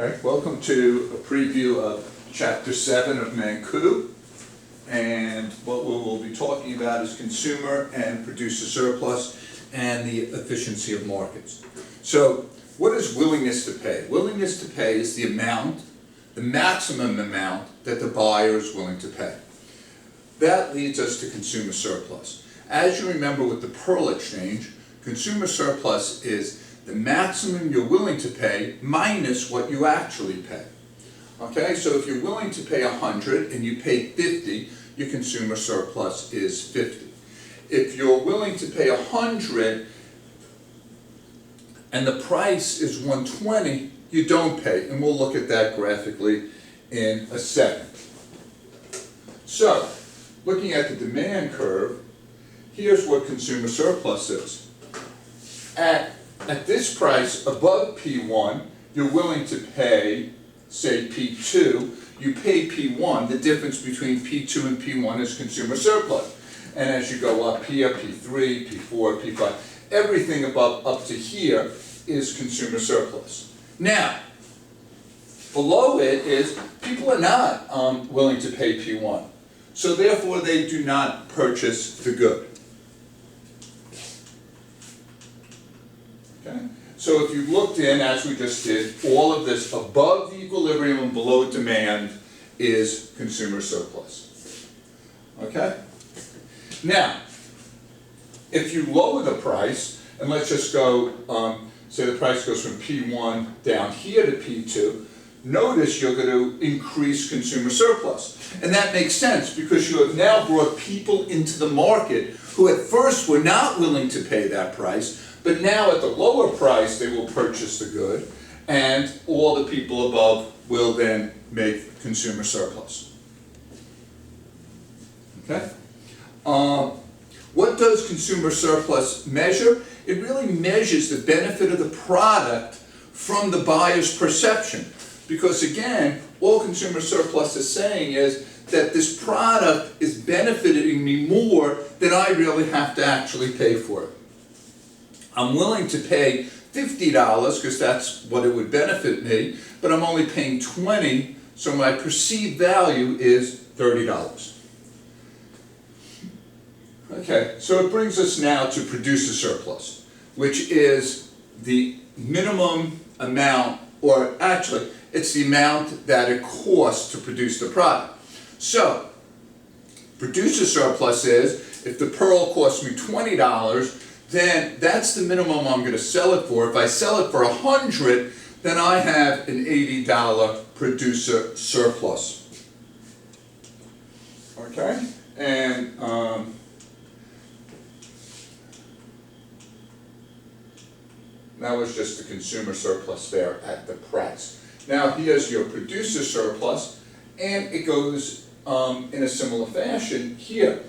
Okay, welcome to a preview of Chapter 7 of Manku. And what we will be talking about is consumer and producer surplus and the efficiency of markets. So, what is willingness to pay? Willingness to pay is the amount, the maximum amount that the buyer is willing to pay. That leads us to consumer surplus. As you remember with the Pearl Exchange, consumer surplus is the maximum you're willing to pay minus what you actually pay. Okay, so if you're willing to pay 100 and you pay 50, your consumer surplus is 50. If you're willing to pay 100 and the price is 120, you don't pay, and we'll look at that graphically in a second. So, looking at the demand curve, here's what consumer surplus is. At this price above P1, you're willing to pay, say, P2. You pay P1. The difference between P2 and P1 is consumer surplus. And as you go up here, P3, P4, P5, everything above up to here is consumer surplus. Now, below it is people are not willing to pay P1. So therefore, they do not purchase the good. Okay? So if you looked in, as we just did, all of this above the equilibrium and below demand is consumer surplus. Okay? Now, if you lower the price, and let's just go, say the price goes from P1 down here to P2, notice you're going to increase consumer surplus. And that makes sense because you have now brought people into the market who at first were not willing to pay that price, but now at the lower price they will purchase the good, and all the people above will then make consumer surplus. Okay? What does consumer surplus measure? It really measures the benefit of the product from the buyer's perception. Because again, all consumer surplus is saying is that this product is benefiting me more than I really have to actually pay for it. I'm willing to pay $50 because that's what it would benefit me, but I'm only paying $20, so my perceived value is $30. Okay, so it brings us now to producer surplus, which is the minimum amount, or actually, it's the amount that it costs to produce the product. So, producer surplus is, if the Pearl costs me $20, then that's the minimum I'm going to sell it for. If I sell it for $100, then I have an $80 producer surplus. Okay? And that was just the consumer surplus there at the price. Now here's your producer surplus, and it goes in a similar fashion here.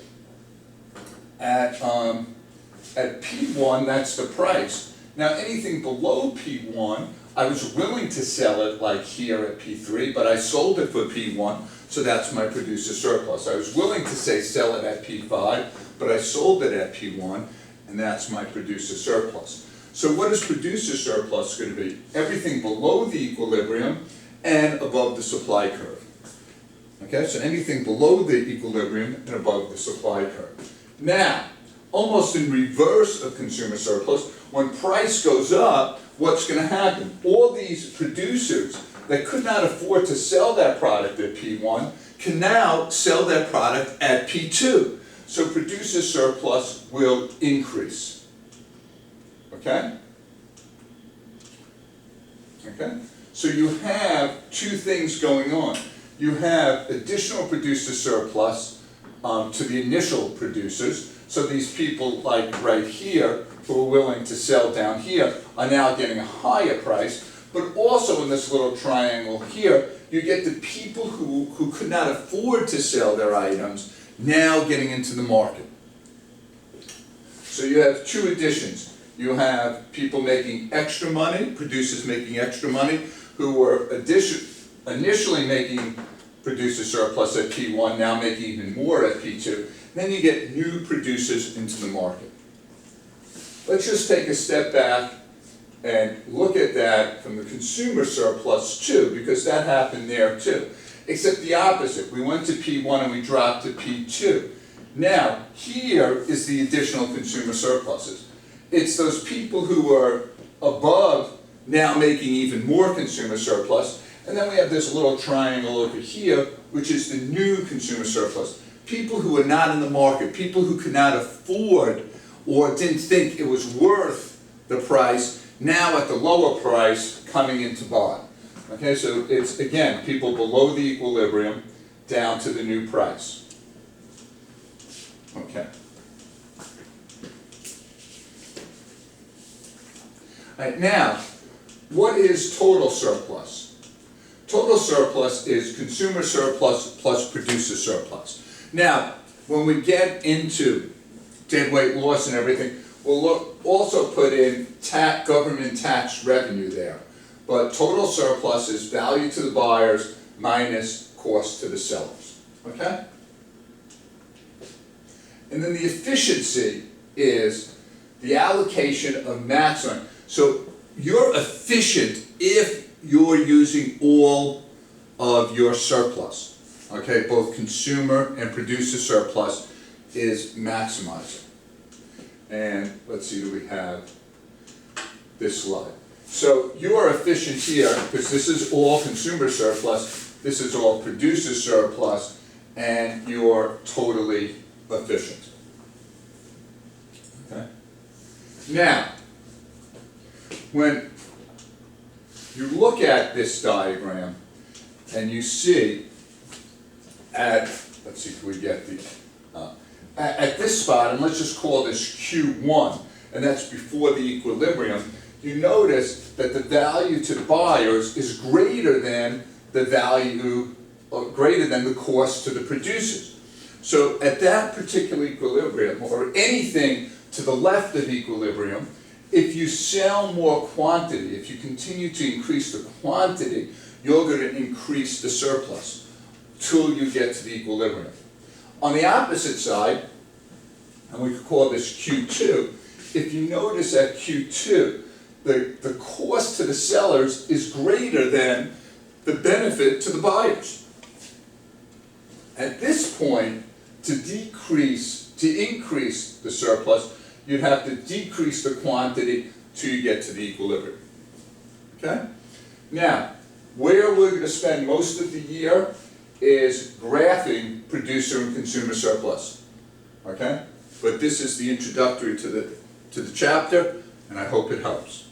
At P1, that's the price. Now anything below P1, I was willing to sell it like here at P3, but I sold it for P1, so that's my producer surplus. I was willing to say sell it at P5, but I sold it at P1, and that's my producer surplus. So what is producer surplus going to be? Everything below the equilibrium and above the supply curve. Okay, so anything below the equilibrium and above the supply curve. Now, almost in reverse of consumer surplus, when price goes up, what's going to happen? All these producers that could not afford to sell that product at P1 can now sell that product at P2. So producer surplus will increase. Okay? Okay? So you have two things going on. You have additional producer surplus to the initial producers. So these people like right here who are willing to sell down here are now getting a higher price. But also in this little triangle here, you get the people who could not afford to sell their items now getting into the market. So you have two additions. You have people making extra money, producers making extra money, who were initially making producer surplus at P1, now making even more at P2. Then you get new producers into the market. Let's just take a step back and look at that from the consumer surplus too, because that happened there too. Except the opposite. We went to P1 and we dropped to P2. Now, here is the additional consumer surpluses. It's those people who are above now making even more consumer surplus. And then we have this little triangle over here, which is the new consumer surplus. People who are not in the market, people who could not afford or didn't think it was worth the price, now at the lower price coming into buy. Okay, so it's, again, people below the equilibrium down to the new price. Okay. All right, now, what is total surplus? Total surplus is consumer surplus plus producer surplus. Now, when we get into deadweight loss and everything, we'll also put in government tax revenue there. But total surplus is value to the buyers minus cost to the sellers. Okay? And then the efficiency is the allocation of maximum. So you're efficient if you're using all of your surplus. Okay, both consumer and producer surplus is maximizing. And let's see, do we have this slide? So you are efficient here because this is all consumer surplus, this is all producer surplus, and you're totally efficient. Okay? Now, when you look at this diagram and you see let's see, can we get the, at this spot, and let's just call this Q1, and that's before the equilibrium, you notice that the value to the buyers is greater than the value, greater than the cost to the producers. So at that particular equilibrium, or anything to the left of equilibrium, if you sell more quantity, if you continue to increase the quantity, you're going to increase the surplus till you get to the equilibrium. On the opposite side, and we could call this Q2, if you notice at Q2, the cost to the sellers is greater than the benefit to the buyers. At this point, to increase the surplus, you'd have to decrease the quantity till you get to the equilibrium. Okay? Now, where we're going to spend most of the year is graphing producer and consumer surplus. Okay? But this is the introductory to the chapter, and I hope it helps.